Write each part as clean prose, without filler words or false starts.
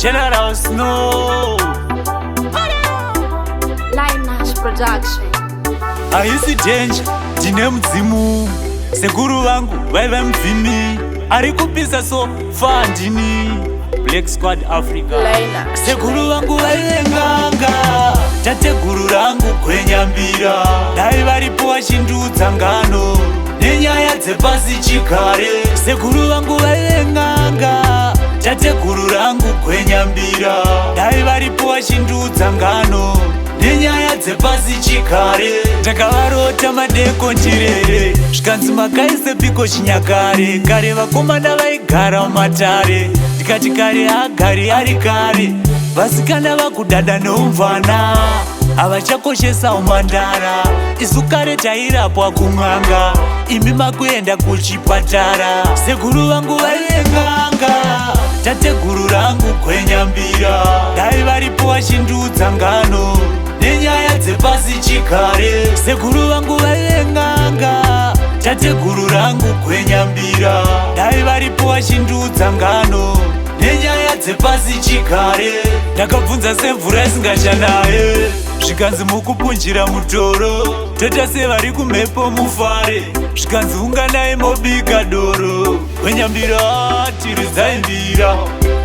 General Snow Lioness Production. Haisi danger, ndine mudzimu. Sekuru vangu vaiva mvimi, ari kupisa so fandini. Black Squad Africa. Lioness. Sekuru vangu vaive nganga, tateguru rangu kwenyambira. Dai varipo vachindudza ngano nenyaya dzepasi chigare. Sekuru vangu vaive nganga, tateguru rangu kwenyambira. Dai varipo vachindudza ngano nenyaya dzepasi chigare. Ndakavarota madeko njirere, zvikanzi makaise piko chinyakare. Kare vakomana vaigara mumatare, ndikati kare agari ari kare. Vasikana vakudhadha neumvana, havachakoshesa umandara. Isu kare tairapwa kumwanga, imi makuenda kuchipatara. Sekuru vangu vaive ng'anga, tateguru rangu kwenyambira. Dai varipo vachindudza ngano nenyaya dzepasi chigare. Sekuru vangu vaive ng'anga, tateguru rangu kwenyambira. Dai varipo vachindudza ngano nenyaya dzepasi chigare. Ndakabvunza semvura isingachanaye, zvikanzi mukupunjira mutoro. Toita sevari kumhepo mufare, zvikanzi unganai mobika doro. Kwenyambira tiridzaimbira,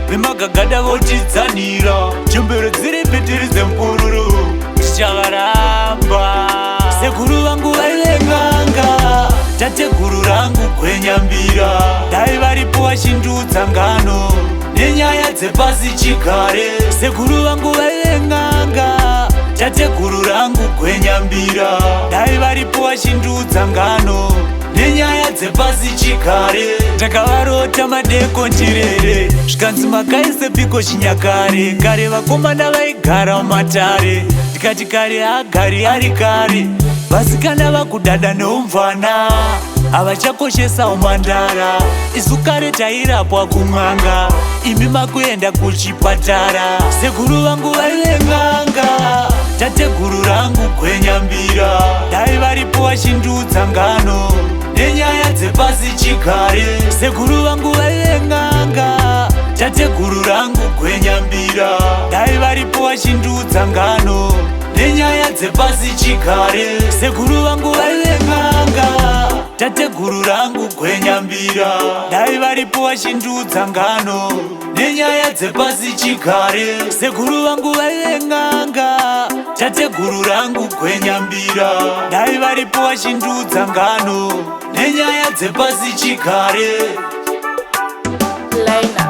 vemagagada votidzanira. Chombero dziri pitiri dzempururu, tichavaramba. Sekuru vangu vaive ng'anga, tateguru rangu kwenyambira. Dai varipo vachindudza ngano nenyaya dzepasi chigare. Sekuru vangu vaive ng'anga, tateguru rangu kwenyambira. Dai varipo vachindudza ngano nenyaya dzepasi chigare. Ndakavarota madeko njirere, zvikanzi makaise piko chinyakare. Kare vakomana vaigara mumatare, ndikati kare agari ari kare. Vasikana vakudhadha neumvana, havachakoshesa umandara. Isu kare tairapwa kumwanga, imi makuenda kuchipatara. Sekuru vangu vaive ng'anga, tateguru rangu kwenyambira. Dai varipo vachindudza ngano nenyaya dzepasi chigare. Sekuru vangu vaive ng'anga, tateguru rangu kwenyambira. Dai varipo vachindudza ngano nenyaya dzepasi chigare. Sekuru vangu vaive ng'anga, tateguru rangu kwenyambira. Dai varipo vachindudza ngano nenyaya dzepasi chigare. Sekuru vangu vaive ng'anga, tateguru rangu kwenyambira. Dai varipo vachindudza ngano nenyaya dzepasi chigare. Lioness.